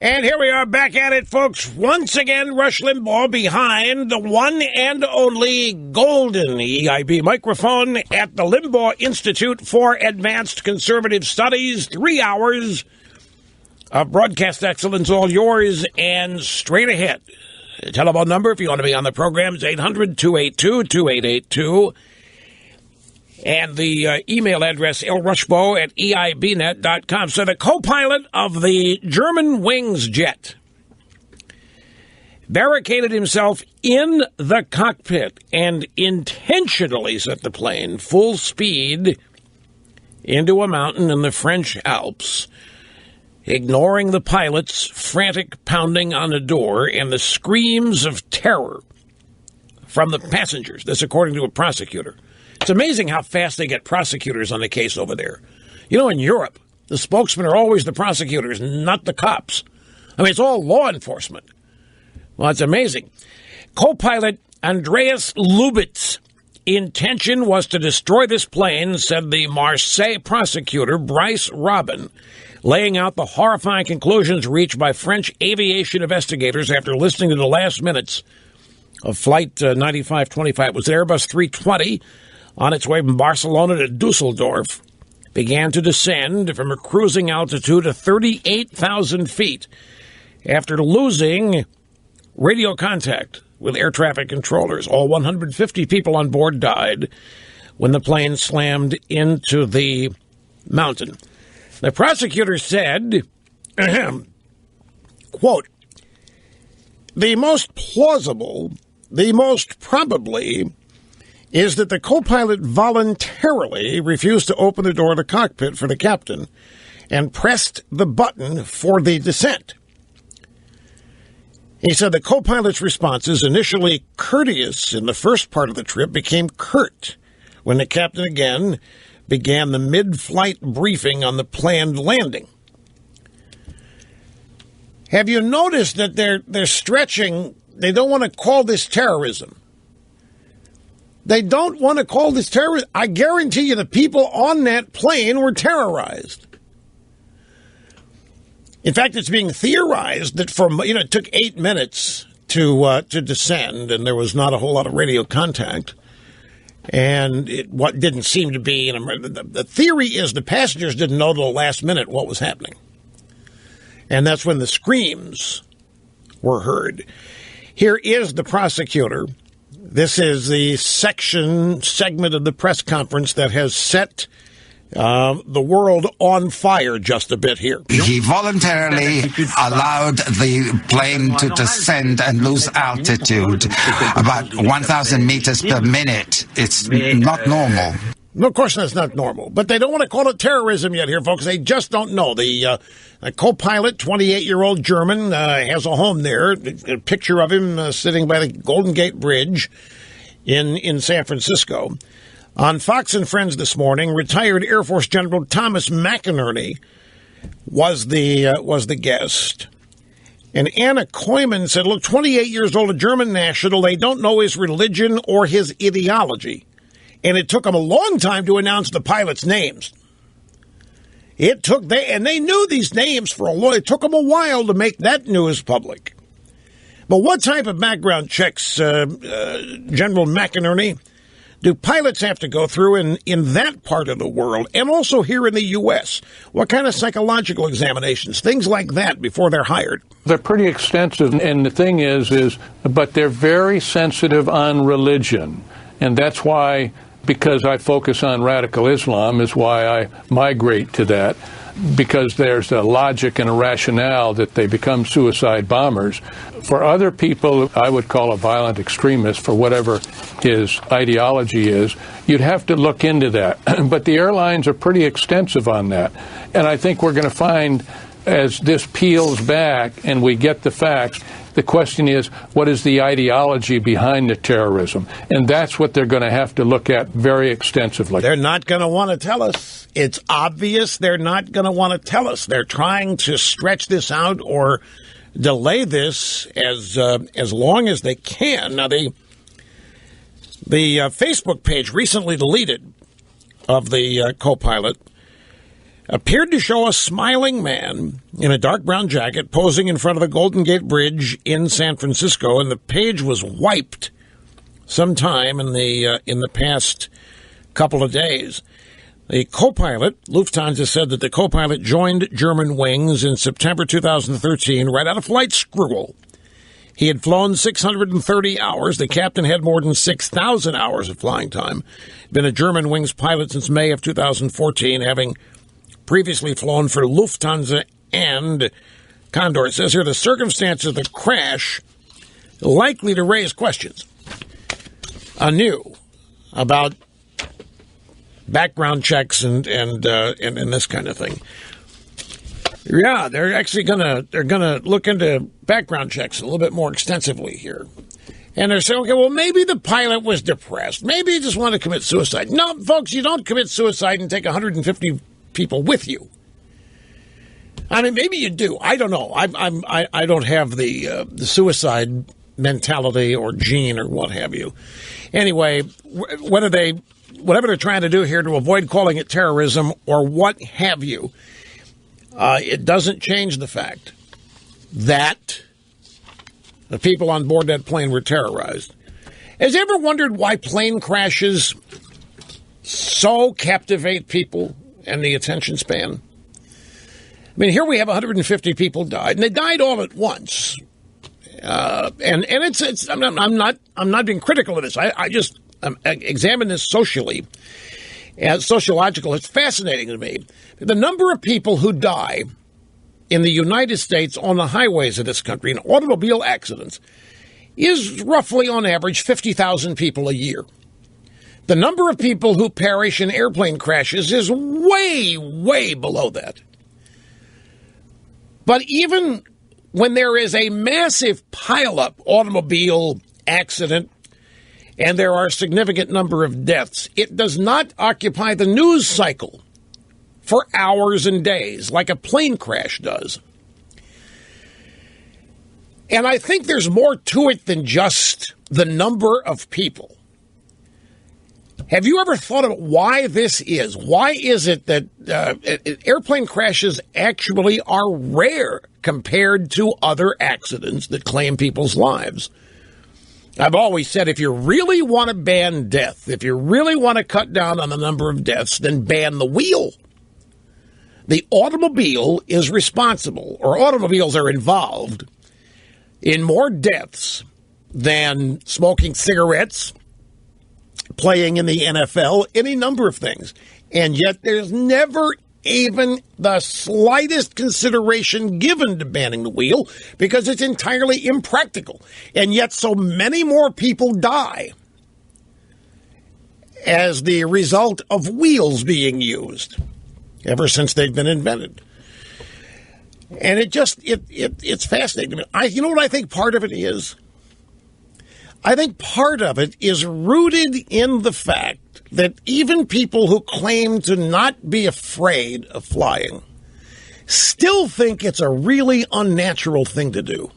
And here we are back at it, folks. Once again, Rush Limbaugh behind the one and only golden EIB microphone at the Limbaugh Institute for Advanced Conservative Studies. 3 hours of broadcast excellence, all yours and straight ahead. The telephone number, if you want to be on the program, is 800-282-2882. And the email address, lrushbo@eibnet.com. So the co-pilot of the Germanwings jet barricaded himself in the cockpit and intentionally set the plane full speed into a mountain in the French Alps, ignoring the pilot's frantic pounding on the door and the screams of terror from the passengers. This according to a prosecutor. It's amazing how fast they get prosecutors on the case over there. You know, in Europe, the spokesmen are always the prosecutors, not the cops. I mean, it's all law enforcement. Well, it's amazing. Co-pilot Andreas Lubitz's intention was to destroy this plane, said the Marseille prosecutor, Bryce Robin, laying out the horrifying conclusions reached by French aviation investigators after listening to the last minutes of Flight 9525. It was Airbus 320 on its way from Barcelona to Dusseldorf, began to descend from a cruising altitude of 38,000 feet after losing radio contact with air traffic controllers. All 150 people on board died when the plane slammed into the mountain. The prosecutor said, quote, the most plausible, the most probably, is that the co-pilot voluntarily refused to open the door of the cockpit for the captain and pressed the button for the descent. He said the co-pilot's responses, initially courteous in the first part of the trip, became curt when the captain again began the mid-flight briefing on the planned landing. Have you noticed that they're stretching? They don't want to call this terrorism. They don't want to call this terrorism. I guarantee you the people on that plane were terrorized. In fact, it's being theorized that it took 8 minutes to descend, and there was not a whole lot of radio contact. And what didn't seem to be, the theory is the passengers didn't know till the last minute what was happening. And that's when the screams were heard. Here is the prosecutor. This is the segment of the press conference that has set the world on fire just a bit here. He voluntarily allowed the plane to descend and lose altitude about 1,000 meters per minute. It's not normal. No, of course that's not normal. But they don't want to call it terrorism yet here, folks. They just don't know. The co-pilot, 28-year-old German, has a home there. A picture of him sitting by the Golden Gate Bridge in San Francisco. On Fox and Friends this morning, retired Air Force General Thomas McInerney was the guest. And Anna Koyman said, look, 28 years old, a German national, they don't know his religion or his ideology. And it took them a long time to announce the pilots' names. They knew these names for a long. It took them a while to make that news public. But what type of background checks, General McInerney, do pilots have to go through in that part of the world, and also here in the U.S.? What kind of psychological examinations, things like that, before they're hired? They're pretty extensive, and the thing is, but they're very sensitive on religion, and that's why. Because I focus on radical Islam is why I migrate to that, because there's a logic and a rationale that they become suicide bombers. For other people, I would call a violent extremist for whatever his ideology is. You'd have to look into that. But the airlines are pretty extensive on that. And I think we're going to find, as this peels back and we get the facts, the question is, what is the ideology behind the terrorism? And that's what they're going to have to look at very extensively. They're not going to want to tell us. It's obvious they're not going to want to tell us. They're trying to stretch this out or delay this as long as they can. Now, the Facebook page recently deleted of the co-pilot appeared to show a smiling man in a dark brown jacket posing in front of the Golden Gate Bridge in San Francisco, and the page was wiped sometime in the past couple of days. The co-pilot, Lufthansa, said that the co-pilot joined Germanwings in September 2013 right out of flight school. He had flown 630 hours. The captain had more than 6,000 hours of flying time. Been a Germanwings pilot since May of 2014, having previously flown for Lufthansa and Condor. It says here the circumstances of the crash likely to raise questions anew about background checks and this kind of thing. Yeah, they're actually gonna look into background checks a little bit more extensively here. And they're saying, okay, well, maybe the pilot was depressed. Maybe he just wanted to commit suicide. No, folks, you don't commit suicide and take 150 people with you. I mean, maybe you do. I don't know. I don't have the suicide mentality or gene or what have you. Anyway, whatever they're trying to do here to avoid calling it terrorism or what have you, it doesn't change the fact that the people on board that plane were terrorized. Has ever wondered why plane crashes so captivate people and the attention span? I mean, here we have 150 people died, and they died all at once. And it's I'm not being critical of this. I just examine this socially, as sociological. It's fascinating to me. The number of people who die in the United States on the highways of this country in automobile accidents is roughly on average 50,000 people a year. The number of people who perish in airplane crashes is way, way below that. But even when there is a massive pileup automobile accident and there are a significant number of deaths, it does not occupy the news cycle for hours and days like a plane crash does. And I think there's more to it than just the number of people. Have you ever thought about why this is? Why is it that airplane crashes actually are rare compared to other accidents that claim people's lives? I've always said if you really want to ban death, if you really want to cut down on the number of deaths, then ban the wheel. The automobile is responsible, or automobiles are involved, in more deaths than smoking cigarettes, playing in the NFL, any number of things. And yet there's never even the slightest consideration given to banning the wheel because it's entirely impractical. And yet so many more people die as the result of wheels being used ever since they've been invented. And it's fascinating to me. You know what I think part of it is? I think part of it is rooted in the fact that even people who claim to not be afraid of flying still think it's a really unnatural thing to do.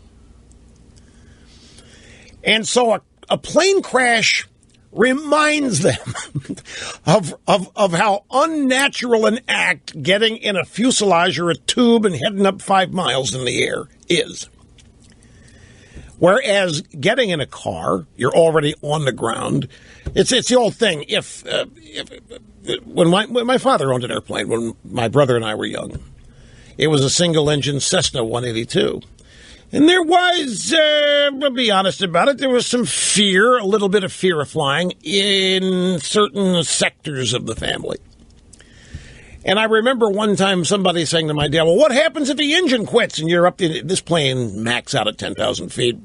And so a plane crash reminds them of how unnatural an act getting in a fuselage or a tube and heading up 5 miles in the air is. Whereas getting in a car, you're already on the ground. It's the old thing. When my father owned an airplane when my brother and I were young, it was a single-engine Cessna 182. And there was, we'll be honest about it, there was some fear, a little bit of fear of flying in certain sectors of the family. And I remember one time somebody saying to my dad, well, what happens if the engine quits and you're up to this plane max out at 10,000 feet?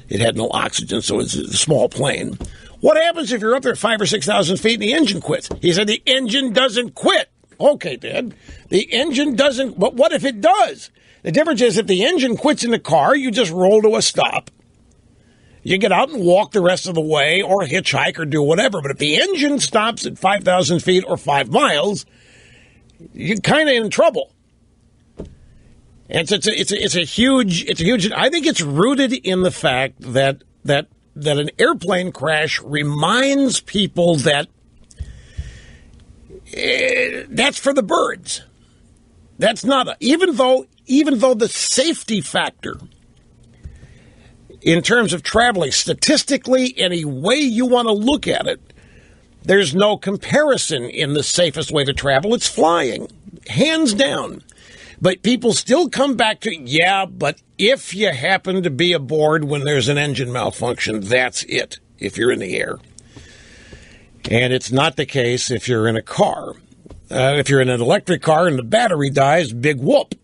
It had no oxygen, so it's a small plane. What happens if you're up there at 5,000 or 6,000 feet and the engine quits? He said, the engine doesn't quit. Okay, Dad, the engine doesn't, but what if it does? The difference is if the engine quits in the car, you just roll to a stop. You get out and walk the rest of the way or hitchhike or do whatever. But if the engine stops at 5,000 feet or 5 miles, you're kind of in trouble. And it's a huge. I think it's rooted in the fact that an airplane crash reminds people that that's for the birds. That's not even though the safety factor in terms of traveling, statistically, any way you want to look at it, there's no comparison in the safest way to travel. It's flying, hands down. But people still come back to, yeah, but if you happen to be aboard when there's an engine malfunction, that's it, if you're in the air. And it's not the case if you're in a car. If you're in an electric car and the battery dies, big whoop.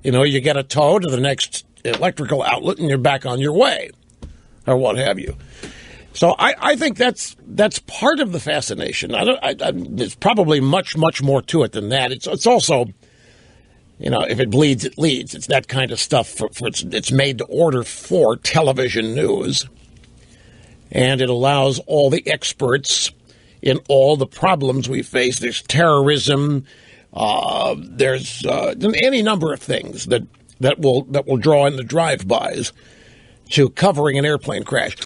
You get a tow to the next electrical outlet and you're back on your way, or what have you. So I think that's part of the fascination. There's probably much more to it than that. It's also, if it bleeds, it leads. It's that kind of stuff. It's made to order for television news, and it allows all the experts in all the problems we face. There's terrorism. There's any number of things that will draw in the drive-bys to covering an airplane crash.